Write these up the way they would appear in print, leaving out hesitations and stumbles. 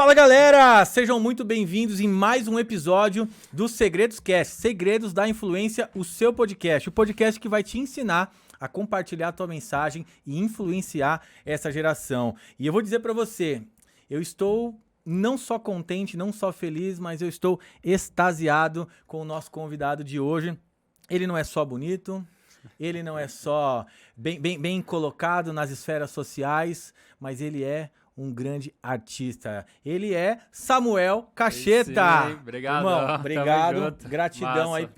Fala galera, sejam muito bem-vindos em mais um episódio do Segredos Cast, Segredos da Influência, o seu podcast, o podcast que vai te ensinar a compartilhar a tua mensagem e influenciar essa geração. E eu vou dizer pra você, eu estou não só contente, não só feliz, mas eu estou extasiado com o nosso convidado de hoje. Ele não é só bonito, ele não é só bem colocado nas esferas sociais, mas ele é um grande artista. Ele é Samuel Cacheta. Sim, obrigado. Irmão, obrigado. Junto. Gratidão Massa. aí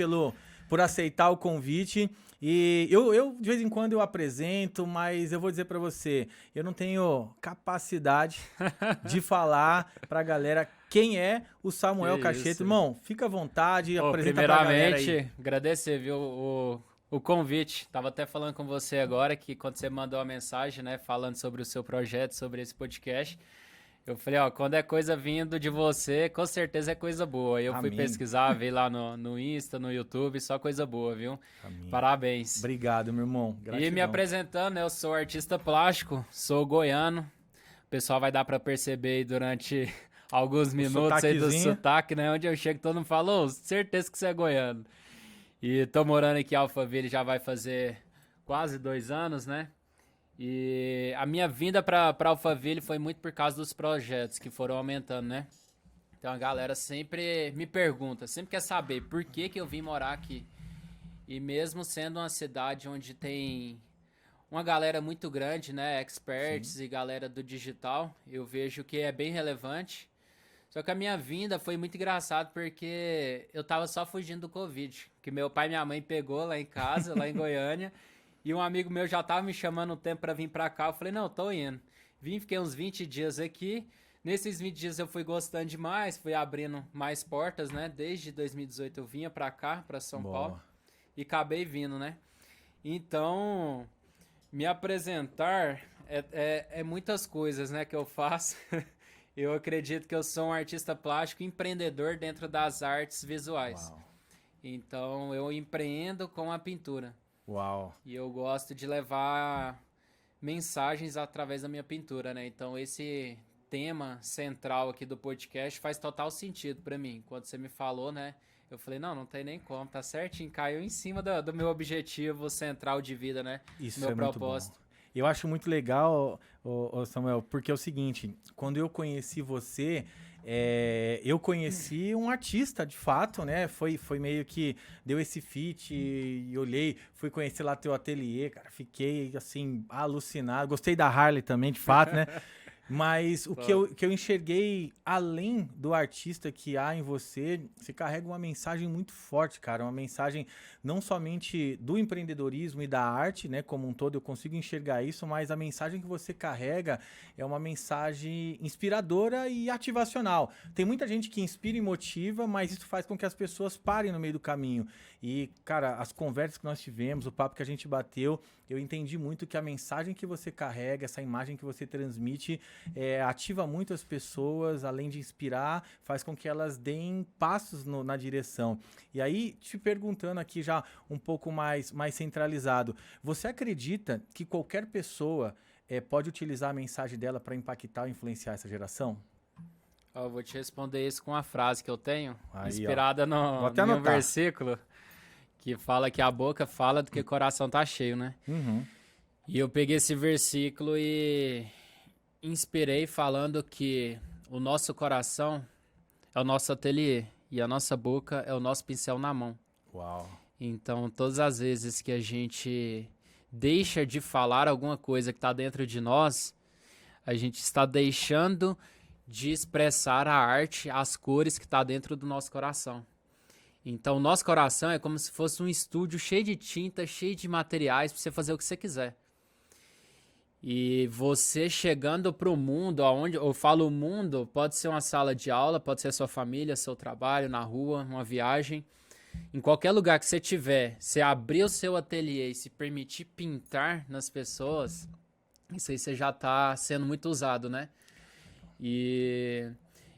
por aceitar o convite. E eu, de vez em quando, eu apresento, mas eu vou dizer pra você, eu não tenho capacidade de falar pra galera quem é o Samuel Cacheta. Isso. Irmão, fica à vontade, apresenta pra galera aí. Primeiramente, agradecer, viu, o convite. Tava até falando com você agora que quando você mandou a mensagem, né, falando sobre o seu projeto, sobre esse podcast, eu falei, ó, quando é coisa vindo de você, com certeza é coisa boa. Aí eu fui Amém. pesquisar, vi lá no Insta, no YouTube, só coisa boa, viu? Amém. Parabéns. Obrigado, meu irmão. Gratidão. E me apresentando, né, eu sou artista plástico, sou goiano. O pessoal vai dar pra perceber aí durante alguns minutos aí do sotaque, né? Onde eu chego, todo mundo fala, ô, certeza que você é goiano. E tô morando aqui em Alphaville, já vai fazer quase 2 anos, né? E a minha vinda pra Alphaville foi muito por causa dos projetos que foram aumentando, né? Então a galera sempre me pergunta, sempre quer saber por que eu vim morar aqui. E mesmo sendo uma cidade onde tem uma galera muito grande, né? Experts Sim. e galera do digital, eu vejo que é bem relevante. Só que a minha vinda foi muito engraçado porque eu tava só fugindo do Covid. Que meu pai e minha mãe pegou lá em casa, lá em Goiânia. E um amigo meu já tava me chamando um tempo pra vir pra cá. Eu falei, não, tô indo. Vim, fiquei uns 20 dias aqui. Nesses 20 dias eu fui gostando demais, fui abrindo mais portas, né? Desde 2018 eu vinha pra cá, pra São Paulo. E acabei vindo, né? Então, me apresentar é muitas coisas, né, que eu faço. Eu acredito que eu sou um artista plástico empreendedor dentro das artes visuais. Uau. Então, eu empreendo com a pintura. Uau. E eu gosto de levar mensagens através da minha pintura, né? Então, esse tema central aqui do podcast faz total sentido pra mim. Quando você me falou, né? Eu falei, não tem nem como, tá certinho. Caiu em cima do meu objetivo central de vida, né? Isso meu é propósito. muito bom. Eu acho muito legal, Samuel, porque é o seguinte, quando eu conheci você, eu conheci um artista, de fato, né? Foi meio que deu esse feat e olhei, fui conhecer lá teu ateliê, cara, fiquei, assim, alucinado. Gostei da Harley também, de fato, né? Mas o que eu enxerguei, além do artista que há em você, você carrega uma mensagem muito forte, cara. Uma mensagem não somente do empreendedorismo e da arte, né? Como um todo, eu consigo enxergar isso, mas a mensagem que você carrega é uma mensagem inspiradora e ativacional. Tem muita gente que inspira e motiva, mas isso faz com que as pessoas parem no meio do caminho. E, cara, as conversas que nós tivemos, o papo que a gente bateu, eu entendi muito que a mensagem que você carrega, essa imagem que você transmite, ativa muito as pessoas, além de inspirar, faz com que elas deem passos na direção. E aí, te perguntando aqui já um pouco mais centralizado, você acredita que qualquer pessoa pode utilizar a mensagem dela para impactar ou influenciar essa geração? Eu vou te responder isso com uma frase que eu tenho, Aí, inspirada no versículo, que fala que a boca fala do que o coração tá cheio, né? Uhum. E eu peguei esse versículo e inspirei falando que o nosso coração é o nosso ateliê e a nossa boca é o nosso pincel na mão. Uau. Então, todas as vezes que a gente deixa de falar alguma coisa que está dentro de nós, a gente está deixando de expressar a arte, as cores que está dentro do nosso coração. Então, o nosso coração é como se fosse um estúdio cheio de tinta, cheio de materiais para você fazer o que você quiser. E você chegando para o mundo, aonde eu falo o mundo, pode ser uma sala de aula, pode ser sua família, seu trabalho, na rua, uma viagem. Em qualquer lugar que você tiver, você abrir o seu ateliê e se permitir pintar nas pessoas, isso aí você já está sendo muito usado, né? E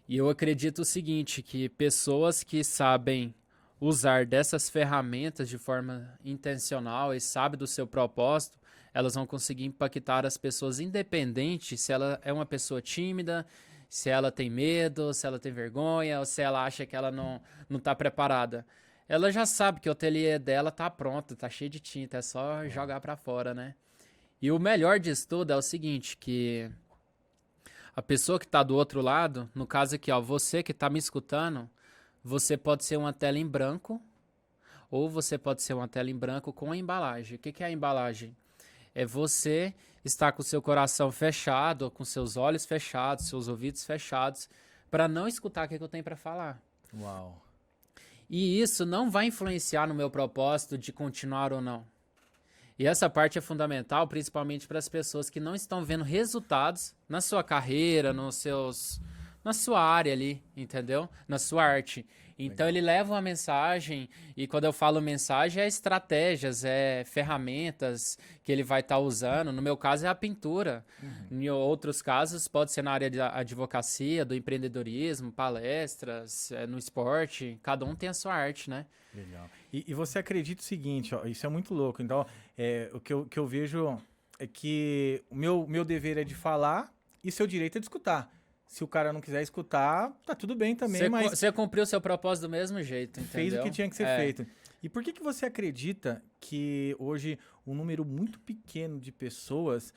eu acredito o seguinte, que pessoas que sabem usar dessas ferramentas de forma intencional e sabem do seu propósito, elas vão conseguir impactar as pessoas independente se ela é uma pessoa tímida, se ela tem medo, se ela tem vergonha, ou se ela acha que ela não tá preparada. Ela já sabe que o ateliê dela tá pronto, tá cheio de tinta, é só jogar pra fora, né? E o melhor disso tudo é o seguinte, que a pessoa que tá do outro lado, no caso aqui, ó, você que tá me escutando, você pode ser uma tela em branco, ou você pode ser uma tela em branco com a embalagem. O que é a embalagem? É você estar com o seu coração fechado, com seus olhos fechados, seus ouvidos fechados, para não escutar o que eu tenho para falar. Uau. E isso não vai influenciar no meu propósito de continuar ou não. E essa parte é fundamental, principalmente para as pessoas que não estão vendo resultados na sua carreira, na sua área ali, entendeu? Na sua arte. Então ele leva uma mensagem, e quando eu falo mensagem, é estratégias, é ferramentas que ele vai estar usando. No meu caso é a pintura. Em outros casos pode ser na área da advocacia, do empreendedorismo, palestras, no esporte. Cada um tem a sua arte, né? Legal. E você acredita o seguinte, ó, isso é muito louco. Então, o que eu vejo é que o meu dever é de falar e seu direito é de escutar. Se o cara não quiser escutar, tá tudo bem também, mas... Você cumpriu o seu propósito do mesmo jeito, entendeu? Fez o que tinha que ser feito. E por que você acredita que hoje um número muito pequeno de pessoas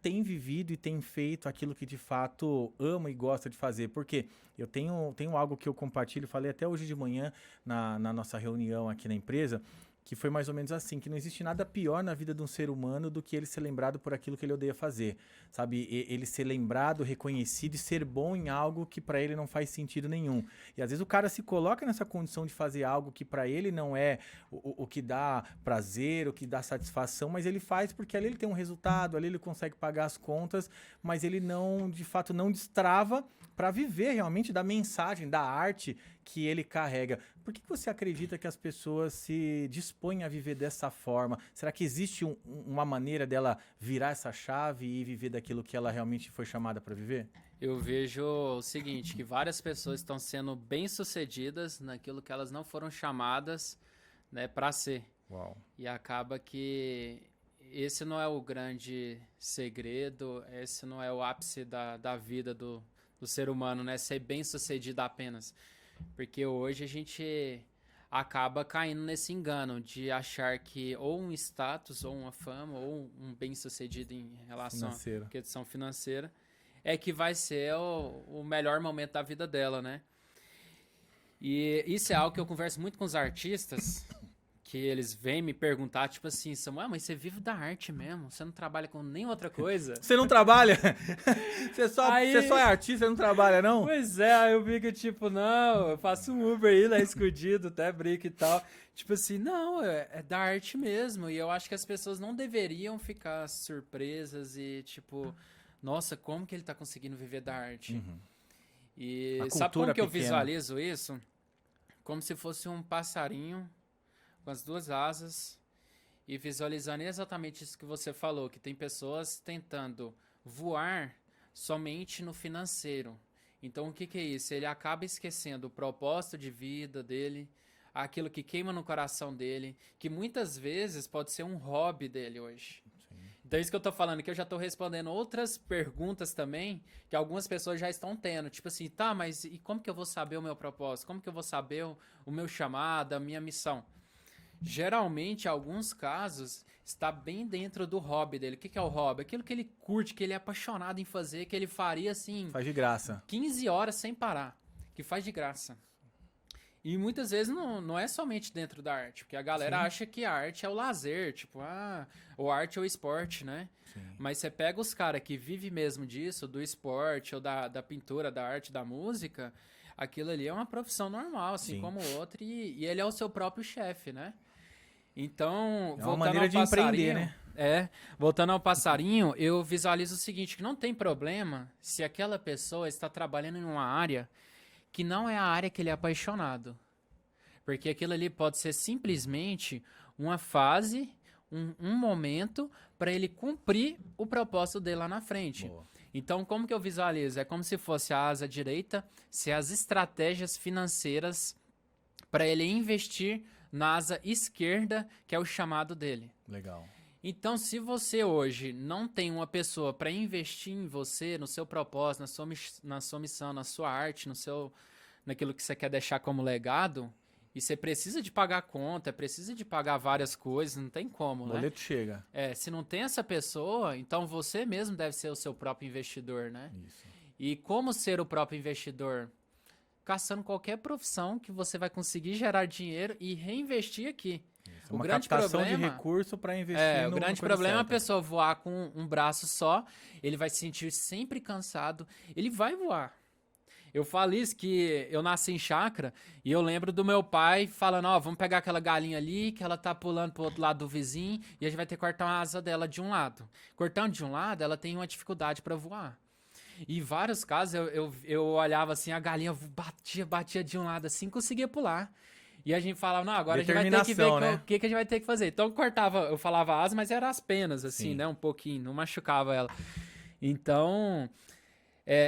tem vivido e tem feito aquilo que de fato ama e gosta de fazer? Porque eu tenho algo que eu compartilho, falei até hoje de manhã na nossa reunião aqui na empresa, que foi mais ou menos assim, que não existe nada pior na vida de um ser humano do que ele ser lembrado por aquilo que ele odeia fazer, sabe? Ele ser lembrado, reconhecido e ser bom em algo que para ele não faz sentido nenhum. E às vezes o cara se coloca nessa condição de fazer algo que para ele não é o que dá prazer, o que dá satisfação, mas ele faz porque ali ele tem um resultado, ali ele consegue pagar as contas, mas ele não, de fato, não destrava para viver realmente da mensagem, da arte que ele carrega. Por que você acredita que as pessoas se dispõem a viver dessa forma? Será que existe uma maneira dela virar essa chave e viver daquilo que ela realmente foi chamada para viver? Eu vejo o seguinte, que várias pessoas estão sendo bem-sucedidas naquilo que elas não foram chamadas, né, para ser. Uau. E acaba que esse não é o grande segredo, esse não é o ápice da vida do ser humano, né? Ser bem-sucedido apenas. Porque hoje a gente acaba caindo nesse engano de achar que ou um status, ou uma fama, ou um bem-sucedido em relação à questão financeira é que vai ser o melhor momento da vida dela, né? E isso é algo que eu converso muito com os artistas, que eles vêm me perguntar, tipo assim, Samuel, mas você vive da arte mesmo? Você não trabalha com nem outra coisa? Você não trabalha? Você só é artista, você não trabalha, não? Pois é, aí eu fico tipo, não, eu faço um Uber aí, lá escondido, até brinco e tal. Tipo assim, não, é da arte mesmo. E eu acho que as pessoas não deveriam ficar surpresas e tipo, nossa, como que ele tá conseguindo viver da arte? Uhum. E sabe como que eu visualizo isso? Como se fosse um passarinho com as duas asas e visualizando exatamente isso que você falou, que tem pessoas tentando voar somente no financeiro. Então o que é isso? Ele acaba esquecendo o propósito de vida dele, aquilo que queima no coração dele, que muitas vezes pode ser um hobby dele hoje. Sim. Então é isso que eu tô falando, que eu já tô respondendo outras perguntas também, que algumas pessoas já estão tendo. Tipo assim, tá, mas e como que eu vou saber o meu propósito? Como que eu vou saber o meu chamado, a minha missão? Geralmente, em alguns casos, está bem dentro do hobby dele. O que é o hobby? Aquilo que ele curte, que ele é apaixonado em fazer, que ele faria assim... Faz de graça. 15 horas sem parar. Que faz de graça. E muitas vezes não é somente dentro da arte, porque a galera acha que a arte é o lazer, tipo, ou arte é o esporte, né? Sim. Mas você pega os caras que vivem mesmo disso, do esporte, ou da pintura, da arte, da música, aquilo ali é uma profissão normal, assim como outra, e ele é o seu próprio chefe, né? Então, é uma maneira de empreender, né? Voltando ao passarinho, eu visualizo o seguinte, que não tem problema se aquela pessoa está trabalhando em uma área que não é a área que ele é apaixonado. Porque aquilo ali pode ser simplesmente uma fase, um momento para ele cumprir o propósito dele lá na frente. Boa. Então, como que eu visualizo? É como se fosse a asa direita, se as estratégias financeiras para ele investir na asa esquerda, que é o chamado dele. Legal. Então, se você hoje não tem uma pessoa para investir em você, no seu propósito, na sua missão, na sua arte, naquilo que você quer deixar como legado, e você precisa de pagar conta, precisa de pagar várias coisas, não tem como, O né? boleto chega. Se não tem essa pessoa, então você mesmo deve ser o seu próprio investidor, né? Isso. E como ser o próprio investidor? Caçando qualquer profissão que você vai conseguir gerar dinheiro e reinvestir aqui. Isso. Uma captação de recurso para investir o no grande coisa problema é a certa. pessoa voar com um braço só, ele vai se sentir sempre cansado, ele vai voar. Eu falo isso que eu nasci em chácara e eu lembro do meu pai falando, ó, vamos pegar aquela galinha ali que ela tá pulando pro outro lado do vizinho e a gente vai ter que cortar a asa dela de um lado. Cortando de um lado, ela tem uma dificuldade para voar. E em vários casos eu olhava assim, a galinha batia de um lado assim, conseguia pular. E a gente falava, não, agora a gente vai ter que ver Determinação, né? o que a gente vai ter que fazer. Então eu falava asa, mas era as penas, assim, Sim. né? Um pouquinho, não machucava ela. Então,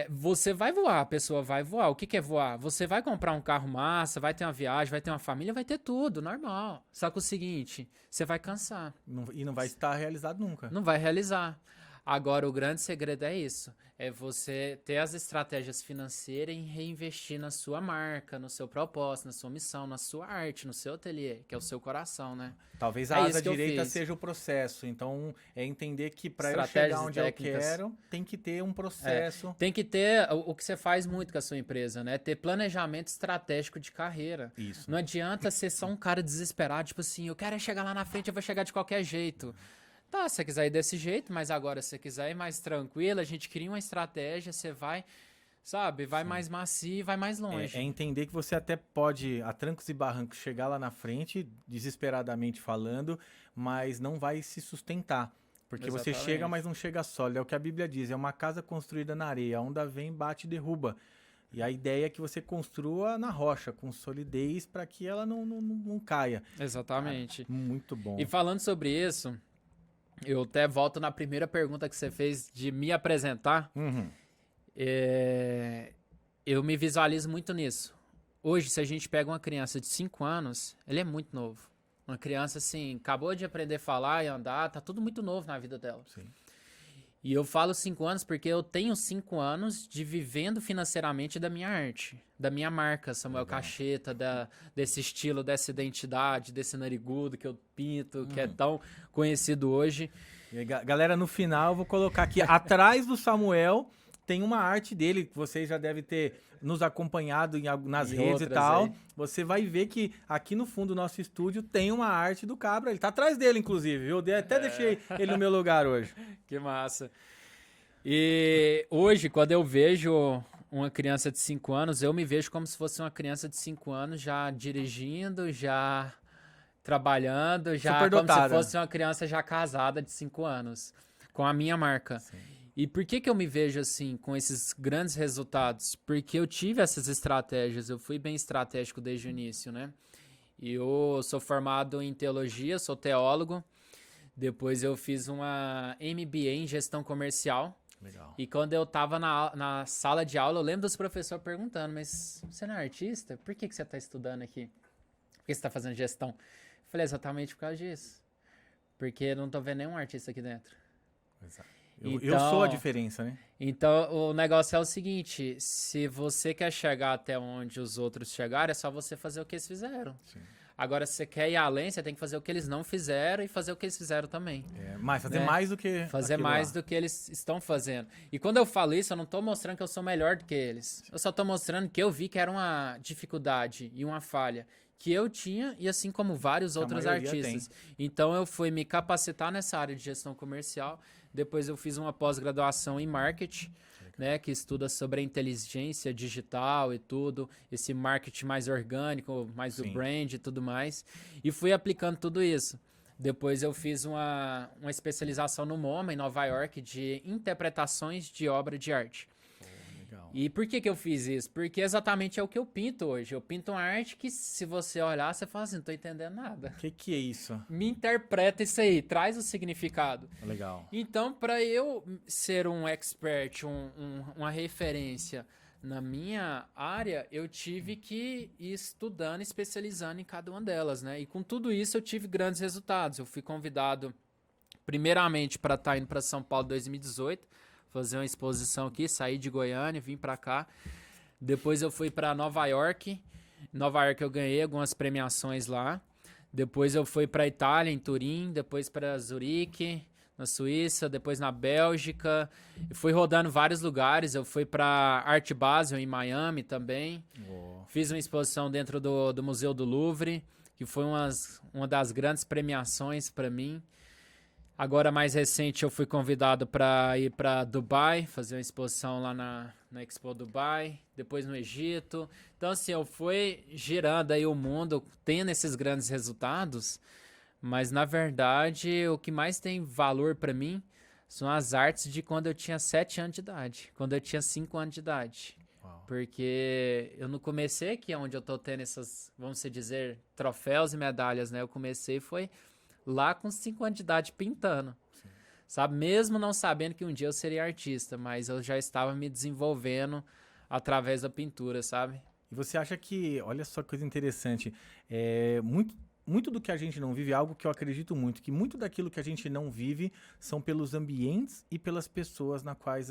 você vai voar, a pessoa vai voar. O que é voar? Você vai comprar um carro massa, vai ter uma viagem, vai ter uma família, vai ter tudo, normal. Só que o seguinte, você vai cansar. E não vai estar realizado nunca. Não vai realizar. Agora, o grande segredo é isso. É você ter as estratégias financeiras e reinvestir na sua marca, no seu propósito, na sua missão, na sua arte, no seu ateliê, que é o seu coração, né? Talvez É a isso asa que eu direita fiz. seja o processo. Então, é entender que para eu Estratégias chegar e onde eu técnicas. quero, tem que ter um processo. Tem que ter o que você faz muito com a sua empresa, né? Ter planejamento estratégico de carreira. Isso. Não adianta ser só um cara desesperado, tipo assim, eu quero chegar lá na frente, eu vou chegar de qualquer jeito. Tá, se você quiser ir desse jeito, mas agora se você quiser ir mais tranquilo, a gente cria uma estratégia, você vai, sabe, vai mais macio e vai mais longe. É entender que você até pode, a trancos e barrancos, chegar lá na frente, desesperadamente falando, mas não vai se sustentar. Porque você Exatamente. chega, mas não chega sólido. É o que a Bíblia diz, é uma casa construída na areia, a onda vem, bate e derruba. E a ideia é que você construa na rocha, com solidez, para que ela não caia. Exatamente. Cara, muito bom. E falando sobre isso, eu até volto na primeira pergunta que você fez de me apresentar. Uhum. Eu me visualizo muito nisso. Hoje, se a gente pega uma criança de 5 anos, ele é muito novo. Uma criança, assim, acabou de aprender a falar e andar, tá tudo muito novo na vida dela. Sim. E eu falo 5 anos porque eu tenho 5 anos de vivendo financeiramente da minha arte, da minha marca, Samuel Cacheta, desse estilo, dessa identidade, desse narigudo que eu pinto, que é tão conhecido hoje. E aí, galera, no final eu vou colocar aqui, atrás do Samuel, tem uma arte dele, que vocês já devem ter nos acompanhado nas E redes e outras tal. aí. Você vai ver que aqui no fundo do nosso estúdio tem uma arte do Cabra. Ele tá atrás dele, inclusive, viu? Até deixei ele no meu lugar hoje. Que massa. E hoje, quando eu vejo uma criança de 5 anos, eu me vejo como se fosse uma criança de 5 anos já dirigindo, já trabalhando, já como se Superdotada. fosse uma criança já casada de 5 anos, com a minha marca. Sim. E por que eu me vejo assim, com esses grandes resultados? Porque eu tive essas estratégias, eu fui bem estratégico desde o início, né? E eu sou formado em teologia, sou teólogo. Depois eu fiz uma MBA em gestão comercial. Legal. E quando eu tava na sala de aula, eu lembro dos professores perguntando, mas você não é artista? Por que você tá estudando aqui? Por que você tá fazendo gestão? Eu falei, exatamente por causa disso. Porque eu não tô vendo nenhum artista aqui dentro. Exato. Eu Então- sou a diferença, né? Então, o negócio é o seguinte, se você quer chegar até onde os outros chegaram, é só você fazer o que eles fizeram. Sim. Agora, se você quer ir além, você tem que fazer o que eles não fizeram e fazer o que eles fizeram também. Mas fazer Né? mais do que Fazer aquilo mais lá. do que eles estão fazendo. E quando eu falo isso, eu não tô mostrando que eu sou melhor do que eles. Eu só tô mostrando que eu vi que era uma dificuldade e uma falha que eu tinha e assim como vários Que a outros maioria artistas. Então eu fui me capacitar nessa área de gestão comercial. Depois eu fiz uma pós-graduação em marketing, né, que estuda sobre a inteligência digital e tudo, esse marketing mais orgânico, mais do Sim. brand e tudo mais. E fui aplicando tudo isso. Depois eu fiz uma especialização no MoMA, em Nova York, de interpretações de obra de arte. Legal. E por que eu fiz isso? Porque exatamente é o que eu pinto hoje. Eu pinto uma arte que, se você olhar, você fala assim, não tô entendendo nada. O que é isso? Me interpreta isso aí, traz o significado. Legal. Então, para eu ser um expert, uma referência na minha área, eu tive que ir estudando, especializando em cada uma delas, né? E com tudo isso eu tive grandes resultados. Eu fui convidado Primeiramente, para estar indo para São Paulo em 2018, fazer uma exposição aqui, saí de Goiânia, vim para cá. Depois eu fui para Nova York. Em Nova York eu ganhei algumas premiações lá. Depois eu fui para Itália, em Turim. Depois para Zurique, na Suíça. Depois na Bélgica. Eu fui rodando vários lugares. Eu fui para Art Basel, em Miami também. Oh. Fiz uma exposição dentro do Museu do Louvre, que foi uma das grandes premiações para mim. Agora, mais recente, eu fui convidado para ir para Dubai, fazer uma exposição lá na Expo Dubai, depois no Egito. Então, assim, eu fui girando aí o mundo, tendo esses grandes resultados, mas, na verdade, o que mais tem valor para mim são as artes de quando eu tinha 7 anos de idade, quando eu tinha 5 anos de idade. Uau. Porque eu não comecei aqui onde eu tô tendo essas, vamos dizer, troféus e medalhas, né? Eu comecei foi lá com 5 anos de idade pintando, sabe? Mesmo não sabendo que um dia eu seria artista, mas eu já estava me desenvolvendo através da pintura, sabe? E você acha que, olha só que coisa interessante, muito do que a gente não vive é algo que eu acredito muito, que muito daquilo que a gente não vive são pelos ambientes e pelas pessoas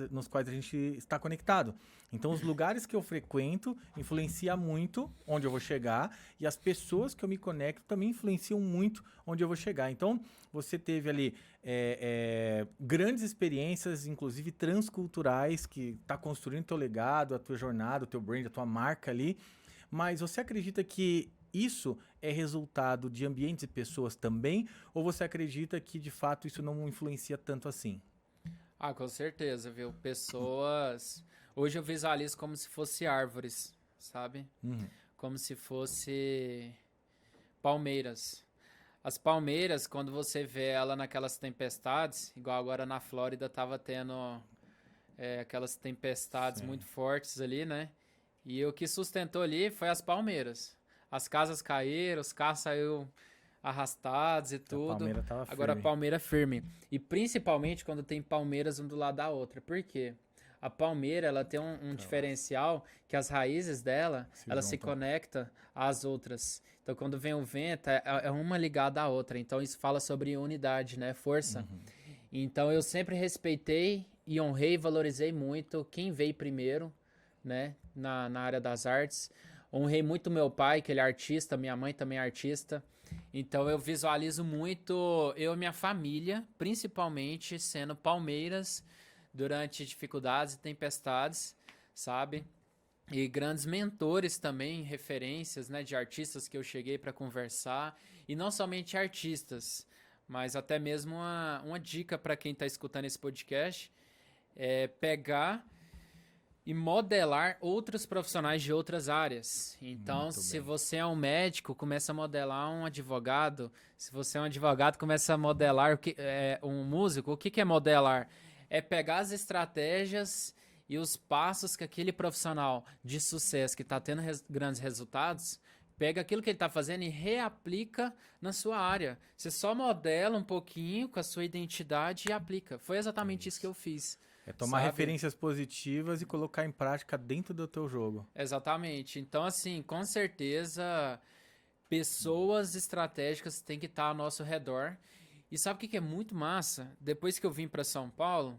nos quais a gente está conectado. Então, os lugares que eu frequento influenciam muito onde eu vou chegar e as pessoas que eu me conecto também influenciam muito onde eu vou chegar. Então, você teve ali grandes experiências, inclusive transculturais, que está construindo teu legado, a tua jornada, o teu brand, a tua marca ali. Mas você acredita que isso é resultado de ambientes e pessoas também? Ou você acredita que, de fato, isso não influencia tanto assim? Ah, com certeza, viu? Pessoas... Hoje eu visualizo como se fosse árvores, sabe? Uhum. Como se fosse palmeiras. As palmeiras, quando você vê ela naquelas tempestades, igual agora na Flórida tava tendo aquelas tempestades muito fortes ali, né? E o que sustentou ali foi as palmeiras. As casas caíram, os carros saíram arrastados e tudo. A palmeira tava firme. Agora a palmeira firme. E principalmente quando tem palmeiras um do lado da outra. Por quê? A palmeira, ela tem um diferencial que as raízes dela, ela se conecta às outras. Então, quando vem o vento, é uma ligada à outra. Então, isso fala sobre unidade, né? Força. Uhum. Então, eu sempre respeitei e honrei e valorizei muito quem veio primeiro, né? Na área das artes. Honrei muito meu pai, que ele é artista, minha mãe também é artista. Então, eu visualizo muito eu e minha família, principalmente sendo palmeiras durante dificuldades e tempestades, sabe? E grandes mentores também, referências, né, de artistas que eu cheguei para conversar. E não somente artistas, mas até mesmo uma dica para quem está escutando esse podcast é pegar e modelar outros profissionais de outras áreas. Então, se você é um médico, começa a modelar um advogado. Se você é um advogado, começa a modelar um músico. O que é modelar? É pegar as estratégias e os passos que aquele profissional de sucesso que está tendo grandes resultados, pega aquilo que ele está fazendo e reaplica na sua área. Você só modela um pouquinho com a sua identidade e aplica. Foi exatamente isso que eu fiz. É tomar referências positivas e colocar em prática dentro do teu jogo. Exatamente. Então, assim, com certeza, pessoas estratégicas têm que estar ao nosso redor. E sabe o que é muito massa? Depois que eu vim para São Paulo,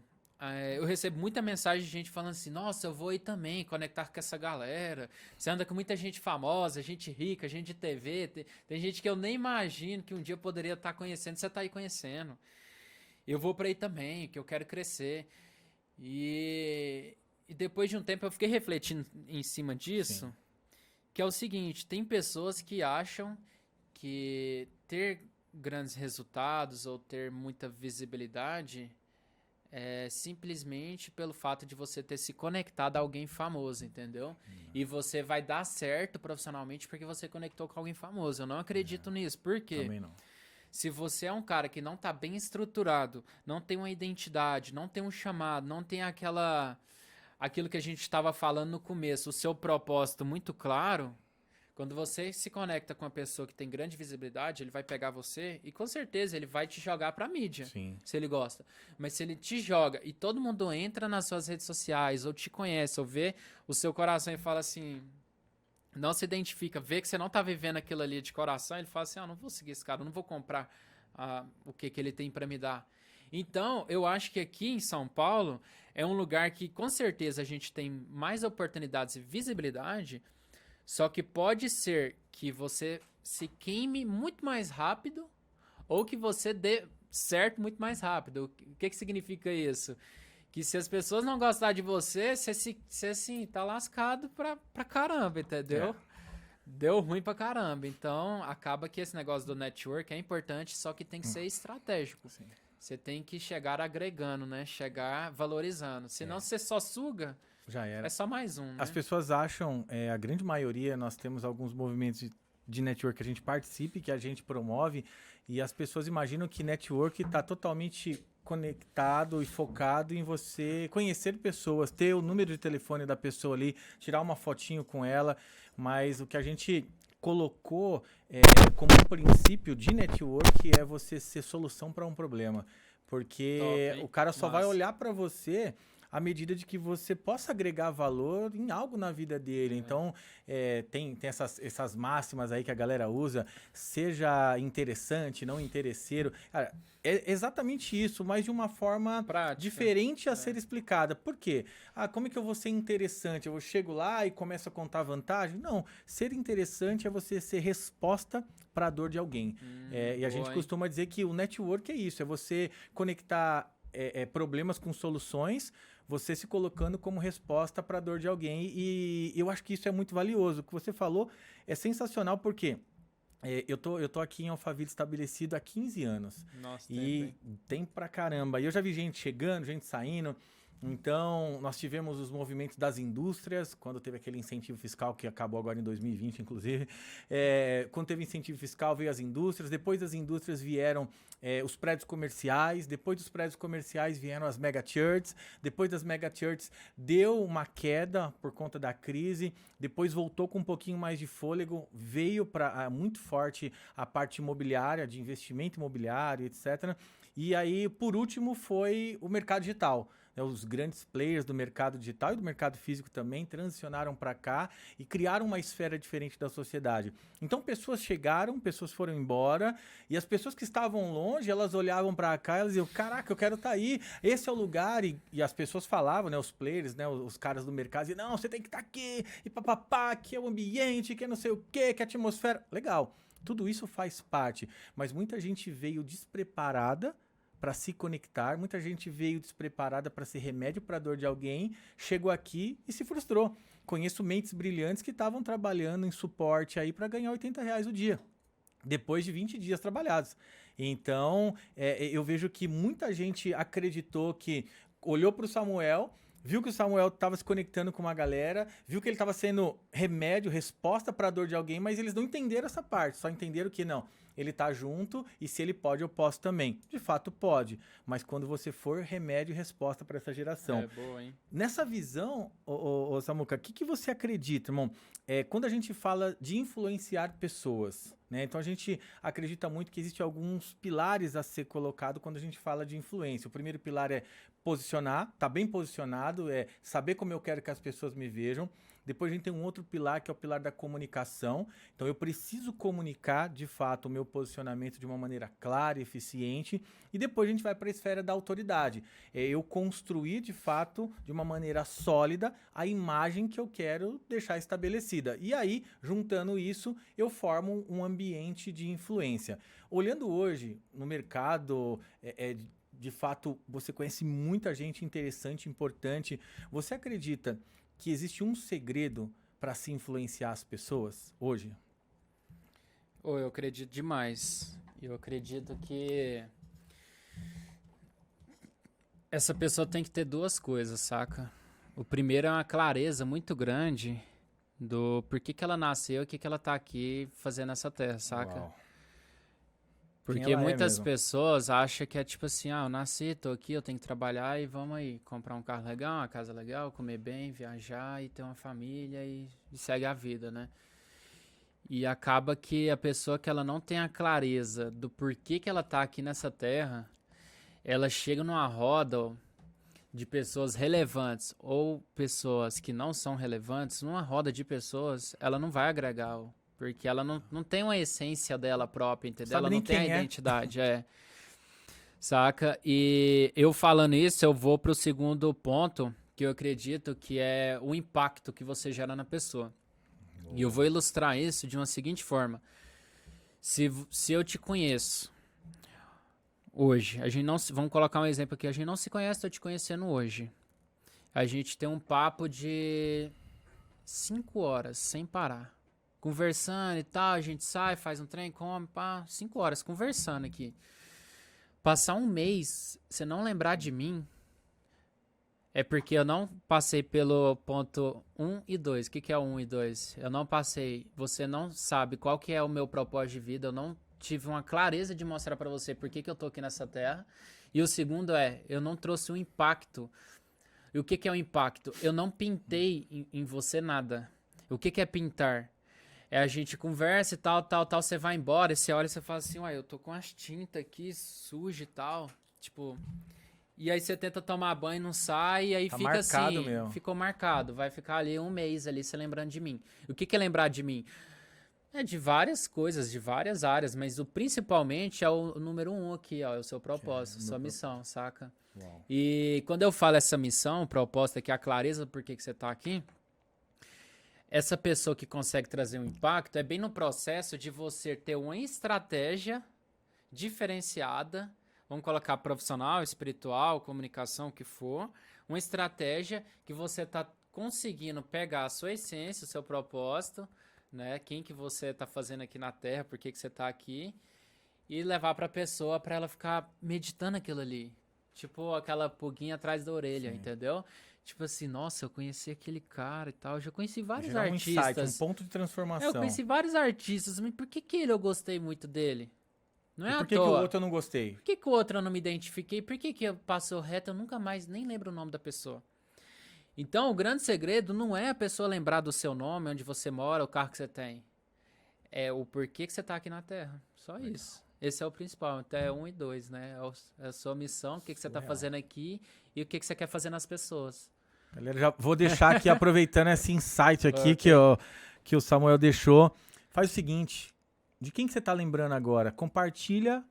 eu recebo muita mensagem de gente falando assim, nossa, eu vou aí também conectar com essa galera. Você anda com muita gente famosa, gente rica, gente de TV. Tem gente que eu nem imagino que um dia eu poderia estar conhecendo, você está aí conhecendo. Eu vou para aí também, que eu quero crescer. E depois de um tempo eu fiquei refletindo em cima disso, sim, que é o seguinte, tem pessoas que acham que ter grandes resultados ou ter muita visibilidade é simplesmente pelo fato de você ter se conectado a alguém famoso, entendeu? E você vai dar certo profissionalmente porque você conectou com alguém famoso. Eu não acredito nisso. Por quê? Também não. Se você é um cara que não tá bem estruturado, não tem uma identidade, não tem um chamado, não tem aquilo que a gente estava falando no começo, o seu propósito muito claro, quando você se conecta com uma pessoa que tem grande visibilidade, ele vai pegar você e com certeza ele vai te jogar pra mídia, sim, se ele gosta. Mas se ele te joga e todo mundo entra nas suas redes sociais, ou te conhece, ou vê o seu coração e fala assim, não se identifica, vê que você não tá vivendo aquilo ali de coração, ele fala assim, não vou seguir esse cara, não vou comprar o que ele tem pra me dar. Então, eu acho que aqui em São Paulo é um lugar que com certeza a gente tem mais oportunidades e visibilidade, só que pode ser que você se queime muito mais rápido ou que você dê certo muito mais rápido. O que significa isso? Que se as pessoas não gostarem de você, você assim, tá lascado pra caramba, entendeu? É. Deu ruim pra caramba. Então, acaba que esse negócio do network é importante, só que tem que ser estratégico. Sim. Você tem que chegar agregando, né? Chegar valorizando. Senão você só suga, Já era. é só mais um, né? As pessoas acham, a grande maioria, nós temos alguns movimentos de network que a gente participe, que a gente promove, e as pessoas imaginam que network está totalmente conectado e focado em você conhecer pessoas, ter o número de telefone da pessoa ali, tirar uma fotinho com ela, mas o que a gente colocou como princípio de network é você ser solução para um problema, porque Top, o cara só vai massa. olhar para você à medida de que você possa agregar valor em algo na vida dele. Então, tem essas máximas aí que a galera usa, seja interessante, não interesseiro. Cara, é exatamente isso, mas de uma forma Prática. diferente a ser explicada. Por quê? Como é que eu vou ser interessante? Eu chego lá e começo a contar vantagem? Não, ser interessante é você ser resposta para a dor de alguém. E a gente costuma dizer que o network é isso, é você conectar problemas com soluções, você se colocando como resposta para a dor de alguém, e eu acho que isso é muito valioso. O que você falou é sensacional, porque eu tô aqui em Alphaville estabelecido há 15 anos. Nossa, E tem pra caramba. E eu já vi gente chegando, gente saindo. Então, nós tivemos os movimentos das indústrias, quando teve aquele incentivo fiscal que acabou agora em 2020, inclusive. Quando teve incentivo fiscal, veio as indústrias. Depois das indústrias vieram os prédios comerciais. Depois dos prédios comerciais vieram as mega churches. Depois das mega churches deu uma queda por conta da crise. Depois voltou com um pouquinho mais de fôlego. Veio para muito forte a parte imobiliária, de investimento imobiliário, etc. E aí, por último, foi o mercado digital. Os grandes players do mercado digital e do mercado físico também transicionaram para cá e criaram uma esfera diferente da sociedade. Então, pessoas chegaram, pessoas foram embora, e as pessoas que estavam longe, elas olhavam para cá e elas diziam, caraca, eu quero estar aí, esse é o lugar. E as pessoas falavam, né, os players, né, os caras do mercado, diziam, não, você tem que estar aqui, e papapá, que é o ambiente, que é não sei o quê, que é a atmosfera. Legal, tudo isso faz parte, mas muita gente veio despreparada para se conectar, muita gente veio despreparada para ser remédio para a dor de alguém, chegou aqui e se frustrou. Conheço mentes brilhantes que estavam trabalhando em suporte aí para ganhar R$80 o dia, depois de 20 dias trabalhados. Então, eu vejo que muita gente acreditou que olhou para o Samuel, viu que o Samuel estava se conectando com uma galera, viu que ele estava sendo remédio, resposta para a dor de alguém, mas eles não entenderam essa parte, só entenderam que não, ele tá junto e se ele pode, eu posso também. De fato pode, mas quando você for remédio e resposta para essa geração. É boa, hein? Nessa visão, ô Samuca, o que você acredita, irmão? Quando a gente fala de influenciar pessoas, né? Então a gente acredita muito que existem alguns pilares a ser colocado quando a gente fala de influência. O primeiro pilar é posicionar, tá bem posicionado, é saber como eu quero que as pessoas me vejam. Depois a gente tem um outro pilar, que é o pilar da comunicação. Então eu preciso comunicar, de fato, o meu posicionamento de uma maneira clara e eficiente. E depois a gente vai para a esfera da autoridade. Eu construir, de fato, de uma maneira sólida, a imagem que eu quero deixar estabelecida. E aí, juntando isso, eu formo um ambiente de influência. Olhando hoje no mercado, de fato, você conhece muita gente interessante, importante. Você acredita que existe um segredo para se influenciar as pessoas hoje? Eu acredito demais. Eu acredito que essa pessoa tem que ter duas coisas, saca? O primeiro é uma clareza muito grande do porquê que ela nasceu e o que ela tá aqui fazendo nessa terra, saca? Uau. Porque muitas pessoas acham que é tipo assim, eu nasci, tô aqui, eu tenho que trabalhar e vamos aí, comprar um carro legal, uma casa legal, comer bem, viajar e ter uma família e segue a vida, né? E acaba que a pessoa que ela não tem a clareza do porquê que ela tá aqui nessa terra, ela chega numa roda de pessoas relevantes ou pessoas que não são relevantes, numa roda de pessoas, ela não vai agregar, porque ela não tem uma essência dela própria, entendeu? Sabe ela nem não tem a quem é. identidade, Saca? E eu falando isso, eu vou pro segundo ponto, que eu acredito que é o impacto que você gera na pessoa. E eu vou ilustrar isso de uma seguinte forma. Se eu te conheço hoje, a gente não se, vamos colocar um exemplo aqui, a gente não se conhece, tô te conhecendo hoje. A gente tem um papo de 5 horas sem parar. Conversando e tal, a gente sai, faz um trem, come, pá, 5 horas conversando aqui. Passar um mês, você não lembrar de mim, é porque eu não passei pelo ponto 1 e 2. O que é o 1 e 2? Eu não passei, você não sabe qual que é o meu propósito de vida, eu não tive uma clareza de mostrar pra você por que eu tô aqui nessa terra. E o segundo é, eu não trouxe um impacto. E o que é o impacto? Eu não pintei em você nada. O que é pintar? É a gente conversa e tal, você vai embora e você olha e você fala assim, uai, eu tô com as tintas aqui sujas e tal, tipo... E aí você tenta tomar banho, não sai, e aí Tá fica marcado assim, mesmo. ficou marcado, vai ficar ali um mês ali você lembrando de mim. O que é lembrar de mim? É de várias coisas, de várias áreas, mas o principalmente é o número 1 aqui, ó, é o seu propósito, sua missão, saca? Uau. E quando eu falo essa missão, proposta aqui, a clareza por que você tá aqui, essa pessoa que consegue trazer um impacto é bem no processo de você ter uma estratégia diferenciada, vamos colocar profissional, espiritual, comunicação, o que for, uma estratégia que você está conseguindo pegar a sua essência, o seu propósito, né? Quem que você está fazendo aqui na Terra, por que que você está aqui, e levar para a pessoa para ela ficar meditando aquilo ali. Tipo aquela pulguinha atrás da orelha, Sim. entendeu? Tipo assim, nossa, eu conheci aquele cara e tal. Eu já conheci vários Gerar um insight, artistas. um ponto de Eu transformação. conheci vários artistas, mas por que que ele eu gostei muito dele? Não é E à por que o toa. outro eu não gostei? Por que que o outro eu não me identifiquei? Por que que eu passou reto? Eu nunca mais nem lembro o nome da pessoa. Então, o grande segredo não é a pessoa lembrar do seu nome, onde você mora, o carro que você tem. É o porquê que você tá aqui na Terra. Só isso. Esse é o principal. Então, é 1 e 2, né? É a sua missão, o que que você tá Surreal. fazendo aqui e o que que você quer fazer nas pessoas. Galera, já vou deixar aqui, aproveitando esse insight aqui Ok. que o Samuel deixou. Faz o seguinte, de quem que você tá lembrando agora? Compartilha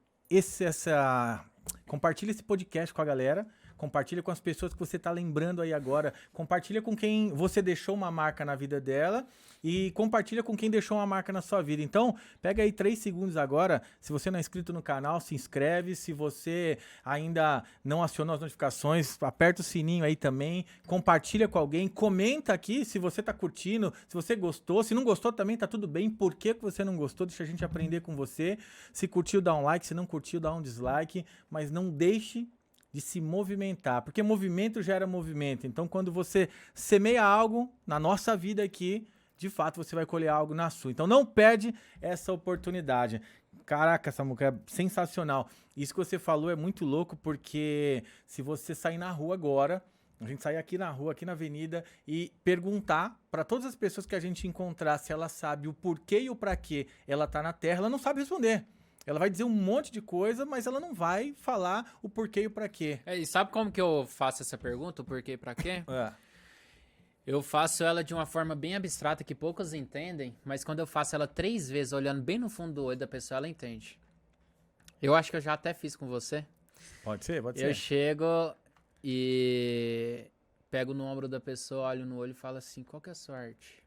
compartilha esse podcast com a galera. Compartilha com as pessoas que você tá lembrando aí agora. Compartilha com quem você deixou uma marca na vida dela. E compartilha com quem deixou uma marca na sua vida. Então, pega aí 3 segundos agora. Se você não é inscrito no canal, se inscreve. Se você ainda não acionou as notificações, aperta o sininho aí também. Compartilha com alguém. Comenta aqui se você tá curtindo, se você gostou. Se não gostou também, tá tudo bem. Por que que você não gostou? Deixa a gente aprender com você. Se curtiu, dá um like. Se não curtiu, dá um dislike. Mas não deixe de se movimentar, porque movimento gera movimento. Então, quando você semeia algo na nossa vida aqui, de fato você vai colher algo na sua. Então, não perde essa oportunidade. Caraca, Samuca, é sensacional. Isso que você falou é muito louco, porque se você sair na rua agora, a gente sair aqui na rua, aqui na avenida, e perguntar para todas as pessoas que a gente encontrar se ela sabe o porquê e o para quê ela tá na Terra, ela não sabe responder. Ela vai dizer um monte de coisa, mas ela não vai falar o porquê e o pra quê. E sabe como que eu faço essa pergunta? O porquê e pra quê? É. Eu faço ela de uma forma bem abstrata que poucos entendem, mas quando eu faço ela 3 vezes, olhando bem no fundo do olho da pessoa, ela entende. Eu acho que eu já até fiz com você. Pode ser, pode Eu ser. chego e pego no ombro da pessoa, olho no olho e falo assim, qual que é a sua arte?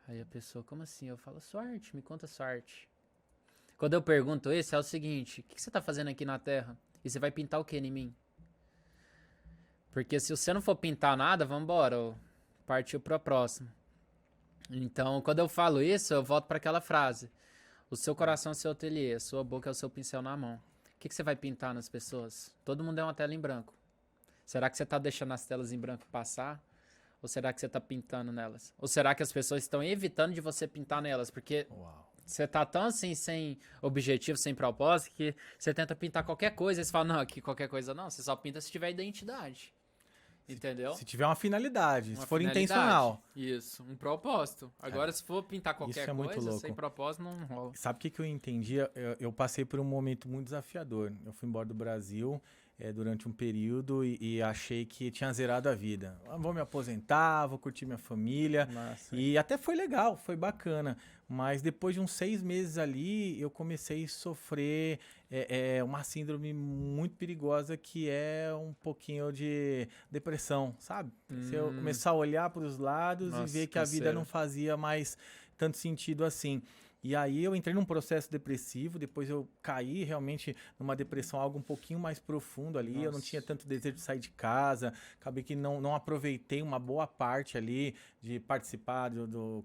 Aí a pessoa, como assim? Eu falo, sua arte, me conta a sua arte. Quando eu pergunto isso, é o seguinte, o que você tá fazendo aqui na Terra? E você vai pintar o que em mim? Porque se você não for pintar nada, vambora, partiu pra próxima. Então, quando eu falo isso, eu volto para aquela frase. O seu coração é o seu ateliê, a sua boca é o seu pincel na mão. O que você vai pintar nas pessoas? Todo mundo é uma tela em branco. Será que você tá deixando as telas em branco passar? Ou será que você tá pintando nelas? Ou será que as pessoas estão evitando de você pintar nelas? Porque Uau. você tá tão assim, sem objetivo, sem propósito, que você tenta pintar qualquer coisa. E você fala, não, aqui qualquer coisa não. Você só pinta se tiver identidade. Entendeu? Se tiver uma finalidade, Uma se for finalidade. intencional. Isso, um propósito. Agora, se for pintar qualquer Isso é muito coisa, louco. sem propósito, não rola. Sabe o que eu entendi? Eu passei por um momento muito desafiador. Eu fui embora do Brasil, durante um período e achei que tinha zerado a vida. Vou me aposentar, vou curtir minha família. Massa. E até foi legal, foi bacana. Mas depois de uns 6 meses ali, eu comecei a sofrer uma síndrome muito perigosa que é um pouquinho de depressão, sabe? Se eu começar a olhar para os lados e ver que a vida não fazia mais tanto sentido assim. E aí eu entrei num processo depressivo, depois eu caí realmente numa depressão, algo um pouquinho mais profundo ali. Nossa. Eu não tinha tanto desejo de sair de casa, acabei que não aproveitei uma boa parte ali de participar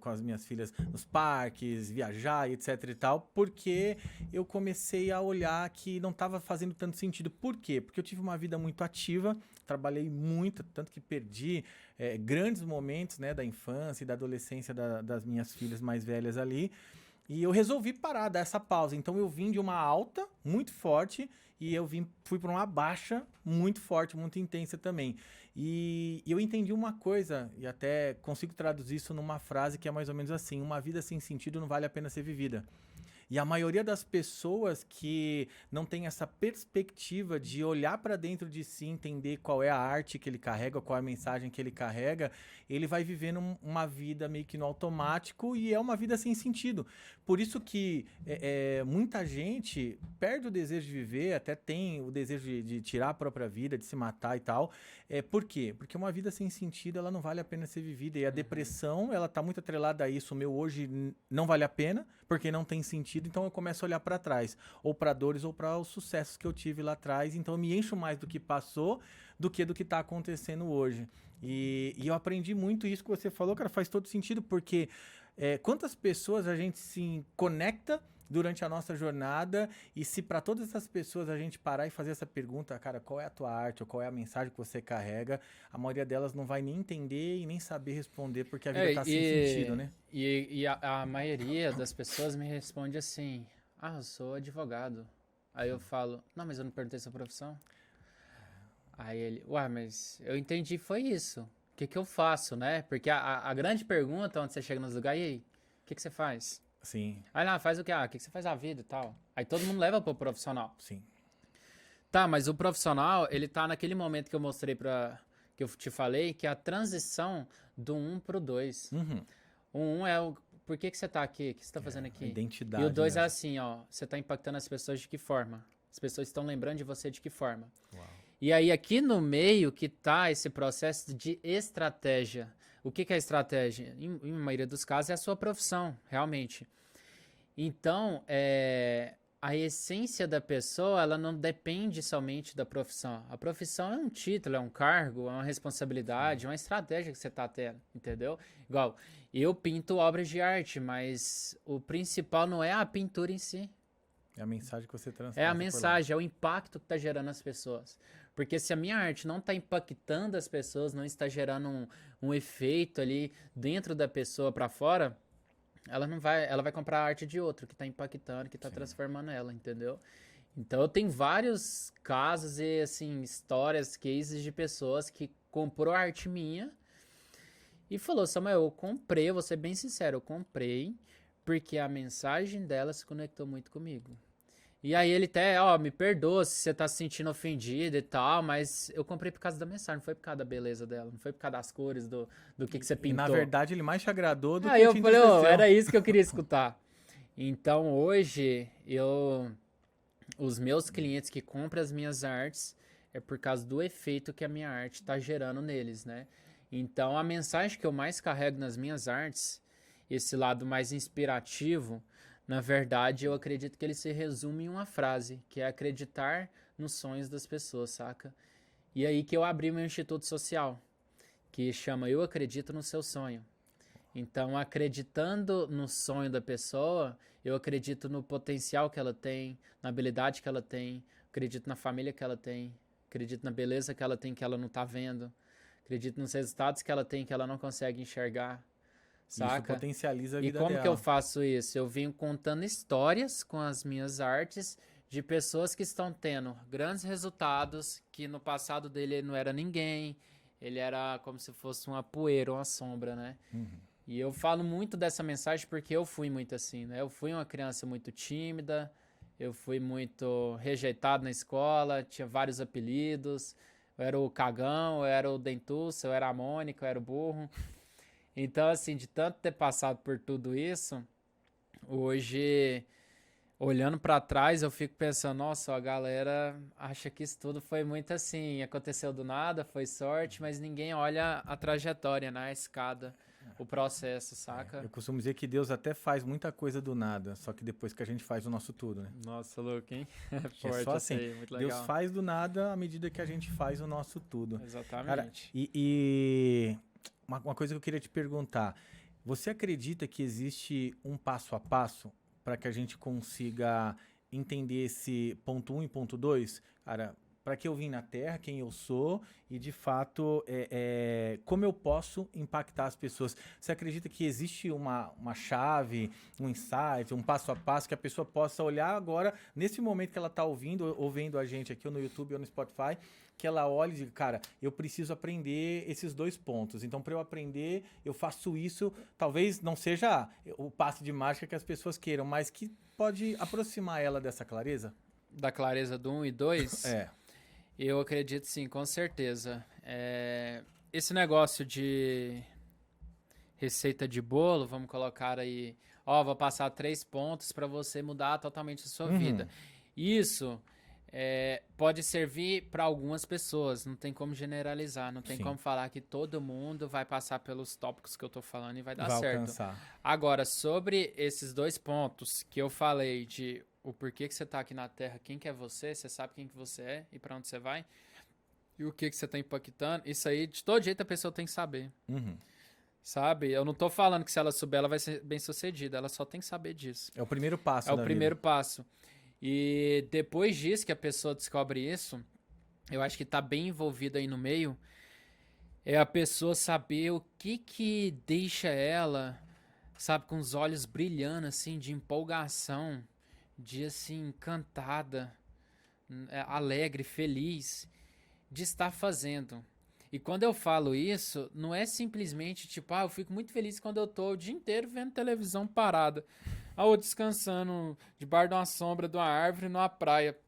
com as minhas filhas nos parques, viajar, etc e tal, porque eu comecei a olhar que não estava fazendo tanto sentido. Por quê? Porque eu tive uma vida muito ativa, trabalhei muito, tanto que perdi grandes momentos, né, da infância e da adolescência das minhas filhas mais velhas ali. E eu resolvi parar, dar essa pausa. Então eu vim de uma alta muito forte e fui para uma baixa muito forte, muito intensa também. E eu entendi uma coisa, e até consigo traduzir isso numa frase que é mais ou menos assim: uma vida sem sentido não vale a pena ser vivida. E a maioria das pessoas que não tem essa perspectiva de olhar para dentro de si, entender qual é a arte que ele carrega, qual é a mensagem que ele carrega, ele vai vivendo uma vida meio que no automático e é uma vida sem sentido. Por isso que muita gente perde o desejo de viver, até tem o desejo de tirar a própria vida, de se matar e tal. Por quê? Porque uma vida sem sentido, ela não vale a pena ser vivida. E a depressão, ela tá muito atrelada a isso. O meu hoje não vale a pena, porque não tem sentido. Então eu começo a olhar para trás, ou para dores ou para os sucessos que eu tive lá atrás. Então eu me encho mais do que passou do que está acontecendo hoje. E eu aprendi muito isso que você falou, cara, faz todo sentido, porque quantas pessoas a gente se conecta durante a nossa jornada, e se para todas essas pessoas a gente parar e fazer essa pergunta, cara, qual é a tua arte, ou qual é a mensagem que você carrega, a maioria delas não vai nem entender e nem saber responder, porque a vida tá sem sentido, né? E a maioria das pessoas me responde assim: ah, eu sou advogado. Aí eu falo: não, mas eu não perguntei sua profissão. Aí ele: ué, mas eu entendi, foi isso. O que eu faço, né? Porque a grande pergunta, onde você chega nos lugares: e aí, o que você faz? Sim. Aí lá, faz o quê? O que você faz na vida e tal? Aí todo mundo leva pro profissional. Sim. Tá, mas o profissional, ele tá naquele momento que eu mostrei que eu te falei, que é a transição do 1 pro 2. Uhum. O 1 é o... Por que você tá aqui? O que você tá fazendo aqui? A identidade. E o 2 né? é assim, ó. Você tá impactando as pessoas de que forma? As pessoas estão lembrando de você de que forma? Uau. E aí, aqui no meio que tá esse processo de estratégia. O que é estratégia? Em maioria dos casos, é a sua profissão, realmente. Então, a essência da pessoa, ela não depende somente da profissão. A profissão é um título, é um cargo, é uma responsabilidade, é uma estratégia que você está tendo, entendeu? Igual, eu pinto obras de arte, mas o principal não é a pintura em si. É a mensagem que você transpassa. É a mensagem, é o impacto que está gerando nas pessoas. Porque se a minha arte não está impactando as pessoas, não está gerando um efeito ali dentro da pessoa para fora, ela vai comprar a arte de outro que tá impactando, que tá transformando ela, entendeu? Então eu tenho vários casos e assim, histórias, cases de pessoas que comprou arte minha e falou: Samuel, eu comprei, eu vou ser bem sincero, eu comprei porque a mensagem dela se conectou muito comigo. E aí ele até, me perdoa se você tá se sentindo ofendido e tal, mas eu comprei por causa da mensagem, não foi por causa da beleza dela, não foi por causa das cores, do que você pintou. E, na verdade, ele mais te agradou do que Aí eu te falei, entristeceu. era isso que eu queria escutar. Então hoje, os meus clientes que compram as minhas artes é por causa do efeito que a minha arte tá gerando neles, né? Então a mensagem que eu mais carrego nas minhas artes, esse lado mais inspirativo, na verdade, eu acredito que ele se resume em uma frase, que é acreditar nos sonhos das pessoas, saca? E aí que eu abri meu instituto social, que chama Eu Acredito no Seu Sonho. Então, acreditando no sonho da pessoa, eu acredito no potencial que ela tem, na habilidade que ela tem, acredito na família que ela tem, acredito na beleza que ela tem que ela não tá vendo, acredito nos resultados que ela tem que ela não consegue enxergar. Saca? Isso potencializa a vida dela. E como que eu dela. faço isso? Eu venho contando histórias com as minhas artes de pessoas que estão tendo grandes resultados, que no passado dele ele não era ninguém, ele era como se fosse uma poeira, uma sombra, né? Uhum. E eu falo muito dessa mensagem porque eu fui muito assim, né? Eu fui uma criança muito tímida, Eu fui muito rejeitado na escola, tinha vários apelidos. Eu era o cagão, eu era o dentuço, eu era a Mônica, eu era o burro. Então, assim, de tanto ter passado por tudo isso, hoje, olhando pra trás, eu fico pensando, nossa, a galera acha que isso tudo foi muito assim, aconteceu do nada, foi sorte, mas ninguém olha a trajetória, né, a escada, o processo, saca? Eu costumo dizer que Deus até faz muita coisa do nada, só que depois que a gente faz o nosso tudo, né? Nossa, louco, hein? É Forte só isso assim, aí, muito Deus legal. faz do nada à medida que a gente faz o nosso tudo. Cara, Exatamente. uma coisa que eu queria te perguntar, você acredita que existe um passo a passo para que a gente consiga entender esse ponto 1 e ponto 2? Cara, para que eu vim na Terra, quem eu sou e, de fato, como eu posso impactar as pessoas. Você acredita que existe uma chave, um insight, um passo a passo que a pessoa possa olhar agora, nesse momento que ela está ouvindo ou vendo a gente aqui ou no YouTube ou no Spotify, que ela olhe e diga, cara, eu preciso aprender esses 2 pontos. Então, para eu aprender, eu faço isso. Talvez não seja o passe de mágica que as pessoas queiram, mas que pode aproximar ela dessa clareza? Da clareza do 1 e 2? É. Eu acredito sim, com certeza. Esse negócio de receita de bolo, vamos colocar aí, ó, vou passar 3 pontos para você mudar totalmente a sua vida. Isso pode servir para algumas pessoas, não tem como generalizar, não tem Sim. como falar que todo mundo vai passar pelos tópicos que eu tô falando e vai dar Vai certo. alcançar. Agora, sobre esses 2 pontos que eu falei de o porquê que você tá aqui na Terra, quem que é você sabe quem que você é e para onde você vai, e o que que você tá impactando, isso aí, de todo jeito a pessoa tem que saber, sabe? Eu não tô falando que se ela souber, ela vai ser bem sucedida, ela só tem que saber disso. É o primeiro passo É o da primeiro vida. passo. E depois disso que a pessoa descobre isso, eu acho que tá bem envolvido aí no meio, é a pessoa saber o que deixa ela, sabe, com os olhos brilhando, assim, de empolgação, de, assim, encantada, alegre, feliz, de estar fazendo. E quando eu falo isso, não é simplesmente tipo, eu fico muito feliz quando eu tô o dia inteiro vendo televisão parada. Ou descansando debaixo de uma sombra de uma árvore numa praia,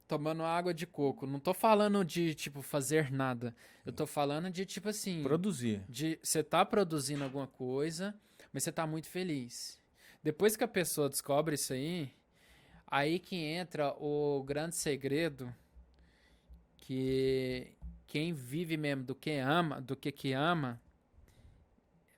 tomando água de coco. Não tô falando de, tipo, fazer nada. Eu tô falando de, tipo assim, Produzir. de você tá produzindo alguma coisa, mas você tá muito feliz. Depois que a pessoa descobre isso aí que entra o grande segredo que quem vive mesmo do que ama,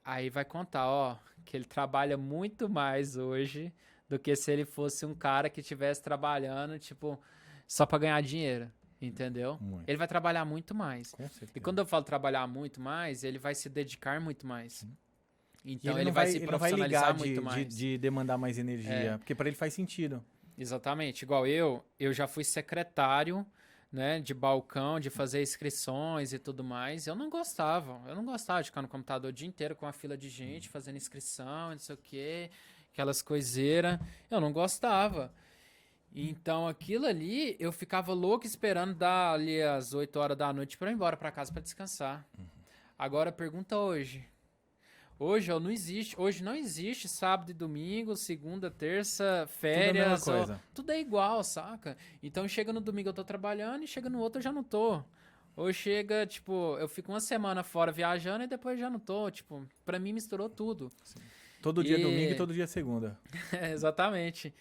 aí vai contar, ó, que ele trabalha muito mais hoje do que se ele fosse um cara que estivesse trabalhando, tipo, só pra ganhar dinheiro, entendeu? Muito. Ele vai trabalhar muito mais. Com certeza. E quando eu falo trabalhar muito mais, ele vai se dedicar muito mais. E Então ele ele não vai vai, se ele não vai profissionalizar ligar muito mais. de demandar mais energia, porque para ele faz sentido. Exatamente. Igual eu já fui secretário, né, de balcão, de fazer inscrições e tudo mais. Eu não gostava de ficar no computador o dia inteiro com uma fila de gente fazendo inscrição, não sei o quê, aquelas coiseiras. Eu não gostava. Então aquilo ali, eu ficava louco esperando dar ali as 8 horas da noite para ir embora para casa para descansar. Agora pergunta hoje. Hoje não existe sábado e domingo, segunda, terça, férias. Tudo a mesma coisa. Tudo é igual, saca? Então chega no domingo eu tô trabalhando e chega no outro eu já não tô. Ou chega, tipo, eu fico uma semana fora viajando e depois já não tô. Tipo, pra mim misturou tudo. Todo dia é domingo e todo dia é segunda. Exatamente.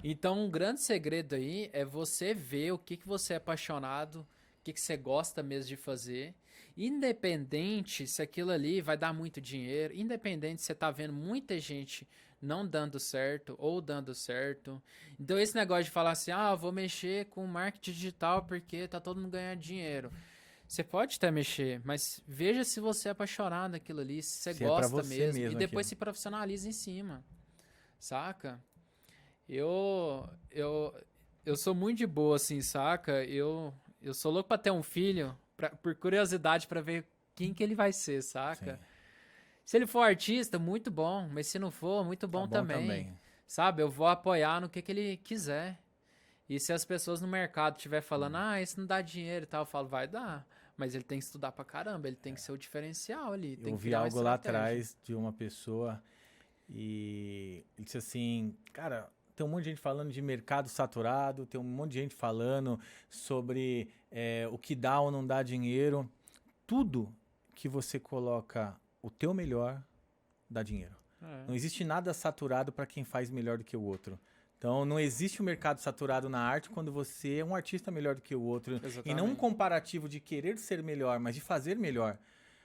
Então, um grande segredo aí é você ver o que você é apaixonado, o que você gosta mesmo de fazer. Independente se aquilo ali vai dar muito dinheiro, independente se você tá vendo muita gente não dando certo ou dando certo. Então, esse negócio de falar assim, eu vou mexer com marketing digital porque tá todo mundo ganhando dinheiro. Você pode até mexer, mas veja se você é apaixonado naquilo ali, se você gosta pra você mesmo. E mesmo depois aquilo. se profissionaliza em cima, saca? Eu sou muito de boa, assim, saca? Eu sou louco pra ter um filho, por curiosidade, pra ver quem que ele vai ser, saca? Sim. Se ele for artista, muito bom, mas se não for, muito bom, Tá bom também. Sabe? Eu vou apoiar no que ele quiser. E se as pessoas no mercado estiver falando, isso não dá dinheiro e tal, eu falo, vai dar. Mas ele tem que estudar pra caramba, ele tem que ser o diferencial ali. Tem Eu que vi criar uma algo lá estratégia. atrás de uma pessoa e ele disse assim, cara, tem um monte de gente falando de mercado saturado, tem um monte de gente falando sobre o que dá ou não dá dinheiro. Tudo que você coloca o teu melhor dá dinheiro. Não existe nada saturado para quem faz melhor do que o outro. Então, não existe um mercado saturado na arte quando você é um artista melhor do que o outro. Exatamente. E não um comparativo de querer ser melhor, mas de fazer melhor.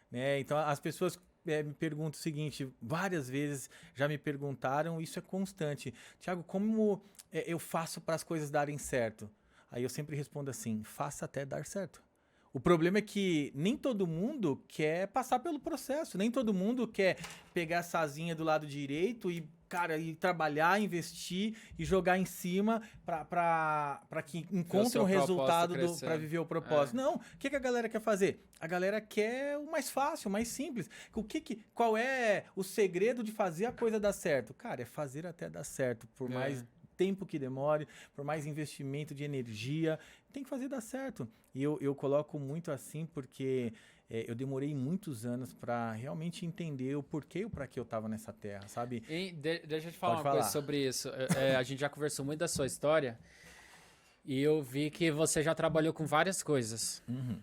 Né? Então, as pessoas me perguntam o seguinte, várias vezes já me perguntaram, isso é constante. Thiago, como eu faço para as coisas darem certo? Aí eu sempre respondo assim, faça até dar certo. O problema é que nem todo mundo quer passar pelo processo, nem todo mundo quer pegar essa asinha do lado direito e, cara, e trabalhar, investir e jogar em cima para que encontre um resultado para viver o propósito. Não, o que a galera quer fazer? A galera quer o mais fácil, o mais simples. Qual é o segredo de fazer a coisa dar certo? Cara, é fazer até dar certo, por mais tempo que demore, por mais investimento de energia, tem que fazer dar certo. E eu coloco muito assim porque eu demorei muitos anos para realmente entender o porquê e o para que eu tava nessa terra, sabe? Deixa eu te falar coisa sobre isso. A gente já conversou muito da sua história e eu vi que você já trabalhou com várias coisas. Uhum.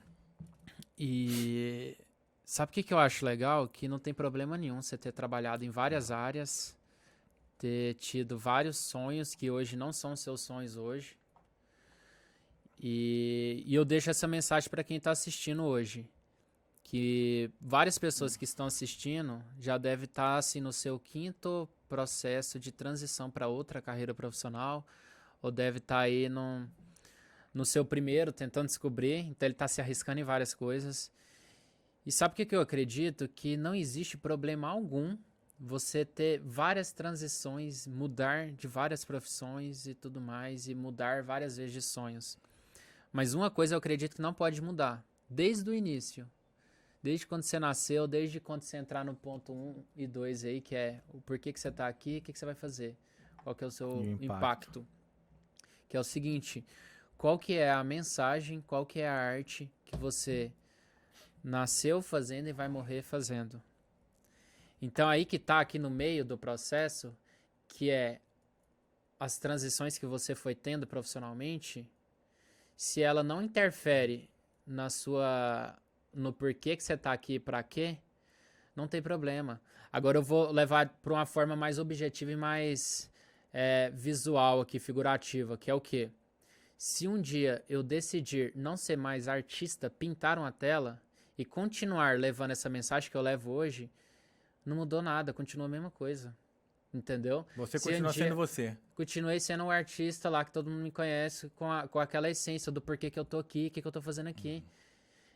E sabe o que eu acho legal? Que não tem problema nenhum você ter trabalhado em várias áreas, ter tido vários sonhos que hoje não são seus sonhos hoje. E eu deixo essa mensagem para quem está assistindo hoje. Que várias pessoas que estão assistindo já devem estar assim, no seu 5º processo de transição para outra carreira profissional, ou deve estar aí no seu primeiro, tentando descobrir, então ele está se arriscando em várias coisas. E sabe o que eu acredito? Que não existe problema algum você ter várias transições, mudar de várias profissões e tudo mais, e mudar várias vezes de sonhos. Mas uma coisa eu acredito que não pode mudar, desde o início. Desde quando você nasceu, desde quando você entrar no ponto 1 e 2 aí, que é o porquê que você está aqui, o que você vai fazer, qual que é o seu impacto. Que é o seguinte, qual que é a mensagem, qual que é a arte que você nasceu fazendo e vai morrer fazendo. Então aí que está aqui no meio do processo, que é as transições que você foi tendo profissionalmente, se ela não interfere no porquê que você está aqui e para quê, não tem problema. Agora eu vou levar para uma forma mais objetiva e mais visual aqui, figurativa, que é o quê? Se um dia eu decidir não ser mais artista, pintar uma tela e continuar levando essa mensagem que eu levo hoje, não mudou nada, continua a mesma coisa. Entendeu? Você continua sendo você. Continuei sendo um artista lá que todo mundo me conhece com aquela essência do porquê que eu tô aqui, o que eu tô fazendo aqui.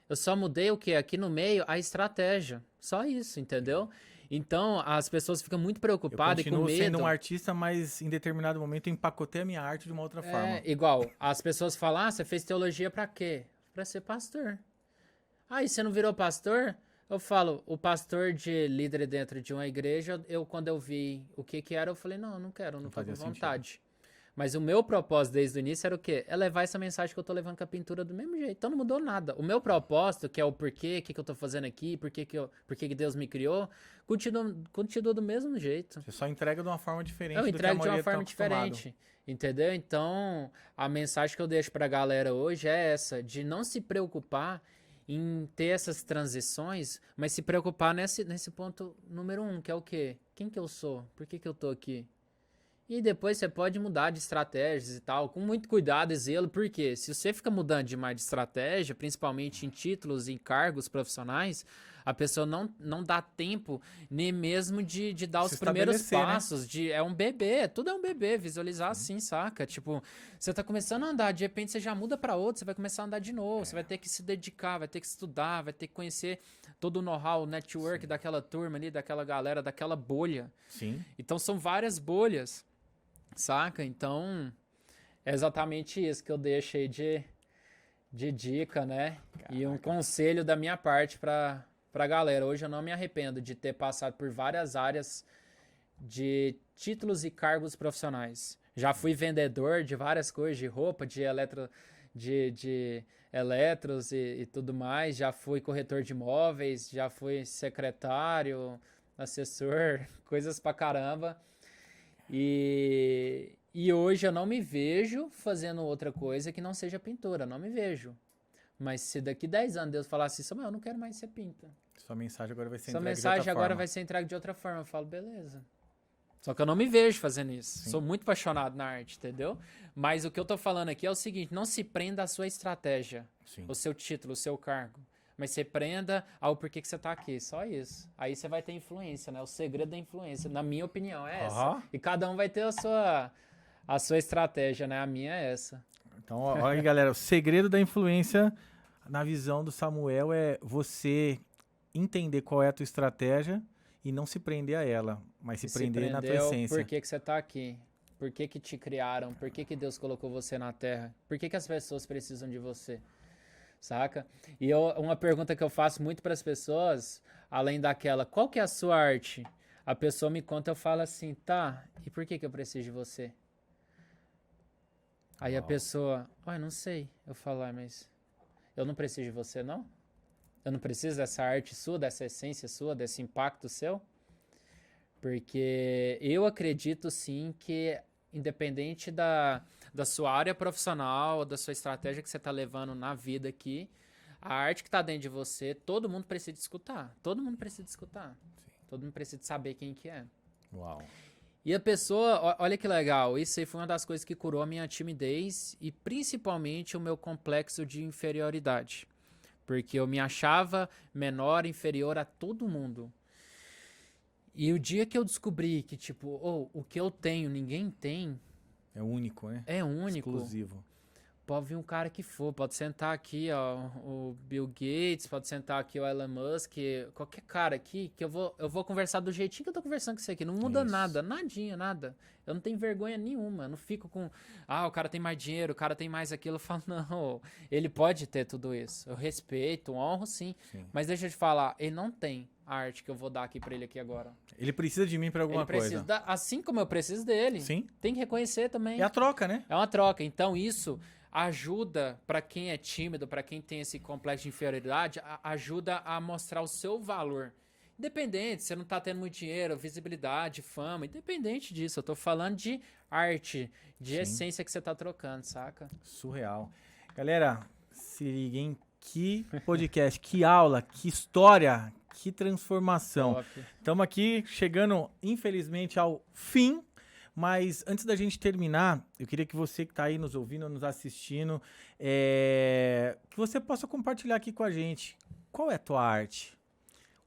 Eu só mudei o que? Aqui no meio, a estratégia. Só isso, entendeu? Então, as pessoas ficam muito preocupadas e com medo. Eu continuo sendo um artista, mas em determinado momento eu empacotei a minha arte de uma outra forma. Igual, as pessoas falam, você fez teologia pra quê? Pra ser pastor. E você não virou pastor? Eu falo, o pastor de líder dentro de uma igreja, quando eu vi o que era, eu falei, não quero, não tô com vontade. Sentido. Mas o meu propósito desde o início era o quê? É levar essa mensagem que eu tô levando com a pintura do mesmo jeito. Então não mudou nada. O meu propósito, que é o porquê, o que eu tô fazendo aqui, por que Deus me criou, continua do mesmo jeito. Você só entrega de uma forma diferente. Eu entrego de uma forma diferente. Entendeu? Então, a mensagem que eu deixo pra galera hoje é essa, de não se preocupar em ter essas transições, mas se preocupar nesse ponto número 1, que é o quê? Quem que eu sou? Por que eu tô aqui? E depois você pode mudar de estratégias e tal, com muito cuidado e zelo, porque se você fica mudando demais de estratégia, principalmente em títulos e cargos profissionais, a pessoa não dá tempo nem mesmo de dar os primeiros passos. Né? É um bebê, tudo é um bebê, visualizar assim, saca? Tipo, você tá começando a andar, de repente você já muda pra outro, você vai começar a andar de novo, você vai ter que se dedicar, vai ter que estudar, vai ter que conhecer todo o know-how, o network daquela turma ali, daquela galera, daquela bolha. Sim. Então são várias bolhas. Saca? Então, é exatamente isso que eu deixo aí de dica, né? Caraca. E um conselho da minha parte pra galera. Hoje eu não me arrependo de ter passado por várias áreas de títulos e cargos profissionais. Já fui vendedor de várias coisas, de roupa, de eletros e tudo mais. Já fui corretor de imóveis, já fui secretário, assessor, coisas pra caramba. E E hoje eu não me vejo fazendo outra coisa que não seja pintura, não me vejo. Mas se daqui 10 anos Deus falar assim, Samuel, eu não quero mais ser pinta. Sua mensagem agora vai ser Sua entregue de mensagem outra agora forma. vai ser entregue de outra forma. Eu falo, beleza. Só que eu não me vejo fazendo isso. Sim. Sou muito apaixonado na arte, entendeu? Mas o que eu tô falando aqui é o seguinte, não se prenda à sua estratégia, Sim. o seu título, o seu cargo. Mas você prenda ao porquê que você tá aqui, só isso. Aí você vai ter influência, né? O segredo da influência, na minha opinião, é essa. Aham. E cada um vai ter a sua estratégia, né? A minha é essa. Então, ó, olha aí, galera, o segredo da influência, na visão do Samuel, é você entender qual é a tua estratégia e não se prender a ela, mas se prender na tua essência. Por que você tá aqui? Por que te criaram? Por que Deus colocou você na Terra? Por que as pessoas precisam de você? Saca? E uma pergunta que eu faço muito para as pessoas, além daquela, qual que é a sua arte? A pessoa me conta, eu falo assim, tá, e por que eu preciso de você? Aí a Uau. pessoa, não sei. Eu falo, mas eu não preciso de você, não? Eu não preciso dessa arte sua, dessa essência sua, desse impacto seu? Porque eu acredito sim que, independente da sua área profissional, da sua estratégia que você está levando na vida aqui, a arte que está dentro de você, todo mundo precisa escutar. Todo mundo precisa escutar. Sim. Todo mundo precisa saber quem que é. Uau. E a pessoa, olha que legal, isso aí foi uma das coisas que curou a minha timidez e principalmente o meu complexo de inferioridade. Porque eu me achava menor, inferior a todo mundo. E o dia que eu descobri que, tipo, o que eu tenho, ninguém tem. É único, né? É único. Exclusivo. Pode vir um cara que for, pode sentar aqui, ó, o Bill Gates, pode sentar aqui o Elon Musk, qualquer cara aqui, que eu vou conversar do jeitinho que eu tô conversando com você aqui. Não muda nada, nadinha, nada. Eu não tenho vergonha nenhuma, eu não fico com, o cara tem mais dinheiro, o cara tem mais aquilo. Eu falo, não, ele pode ter tudo isso. Eu respeito, honro sim, mas deixa eu te falar, ele não tem a arte que eu vou dar aqui pra ele aqui agora. Ele precisa de mim pra alguma coisa. Assim como eu preciso dele. Sim. Tem que reconhecer também. É a troca, né? É uma troca. Então isso ajuda para quem é tímido, para quem tem esse complexo de inferioridade, ajuda a mostrar o seu valor. Independente, você não tá tendo muito dinheiro, visibilidade, fama, independente disso. Eu tô falando de arte, de essência que você tá trocando, saca? Surreal. Galera, se liguem, que podcast, que aula, que história, que transformação. Estamos aqui chegando, infelizmente, ao fim. Mas antes da gente terminar, eu queria que você que está aí nos ouvindo, nos assistindo, que você possa compartilhar aqui com a gente. Qual é a tua arte?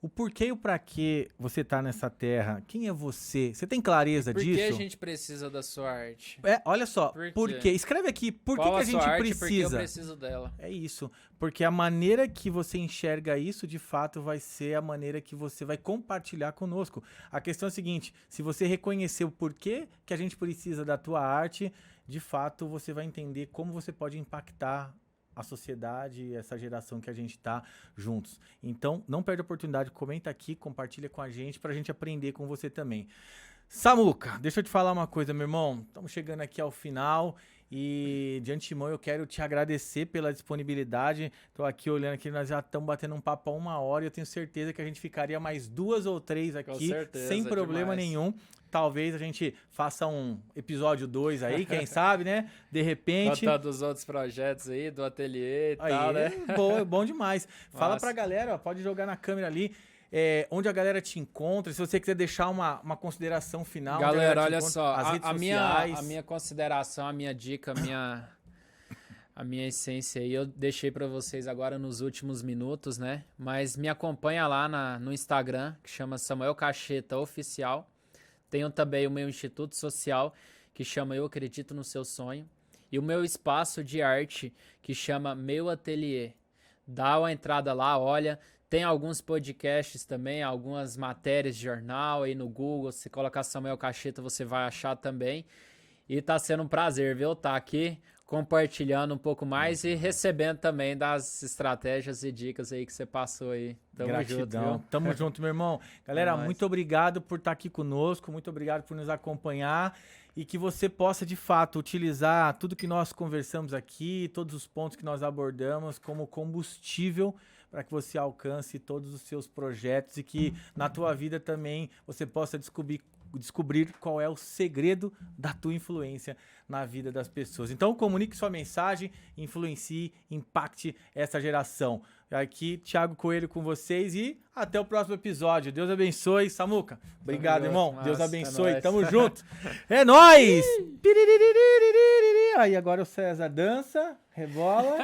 O porquê e o pra que você tá nessa terra? Quem é você? Você tem clareza disso? Por que a gente precisa da sua arte? Olha só, por quê? Escreve aqui, por que a gente precisa? Por que eu preciso dela? É isso, porque a maneira que você enxerga isso, de fato, vai ser a maneira que você vai compartilhar conosco. A questão é a seguinte, se você reconhecer o porquê que a gente precisa da tua arte, de fato, você vai entender como você pode impactar a sociedade, essa geração que a gente tá juntos. Então, não perde a oportunidade, comenta aqui, compartilha com a gente pra gente aprender com você também. Samuca, deixa eu te falar uma coisa, meu irmão. Estamos chegando aqui ao final e de antemão eu quero te agradecer pela disponibilidade. Tô aqui olhando aqui, nós já estamos batendo um papo há 1 hora e eu tenho certeza que a gente ficaria mais 2 ou 3 aqui, sem problema nenhum. Talvez a gente faça um episódio 2 aí, quem sabe, né? De repente. Contar dos outros projetos aí, do ateliê e tal, né? Bom demais. Fala pra galera, ó, pode jogar na câmera ali. Onde a galera te encontra, se você quiser deixar uma consideração final. Galera, olha só, a minha consideração, a minha dica, a minha essência aí, eu deixei pra vocês agora nos últimos minutos, né? Mas me acompanha lá no Instagram, que chama Samuel Cacheta Oficial. Tenho também o meu instituto social, que chama Eu Acredito no Seu Sonho. E o meu espaço de arte, que chama Meu Ateliê. Dá uma entrada lá, olha. Tem alguns podcasts também, algumas matérias de jornal aí no Google. Se colocar Samuel Cacheta, você vai achar também. E tá sendo um prazer, viu? Tá aqui compartilhando um pouco mais e recebendo também das estratégias e dicas aí que você passou aí. Tamo Gratidão. junto, viu? Tamo junto, meu irmão. Galera, muito obrigado por estar aqui conosco, muito obrigado por nos acompanhar e que você possa, de fato, utilizar tudo que nós conversamos aqui, todos os pontos que nós abordamos como combustível para que você alcance todos os seus projetos e que na tua vida também você possa descobrir qual é o segredo da tua influência na vida das pessoas. Então, comunique sua mensagem, influencie, impacte essa geração. Aqui, Thiago Coelho com vocês e até o próximo episódio. Deus abençoe. Samuca, obrigado, irmão. Deus abençoe. É Tamo junto. É nóis! Aí agora o César dança, rebola.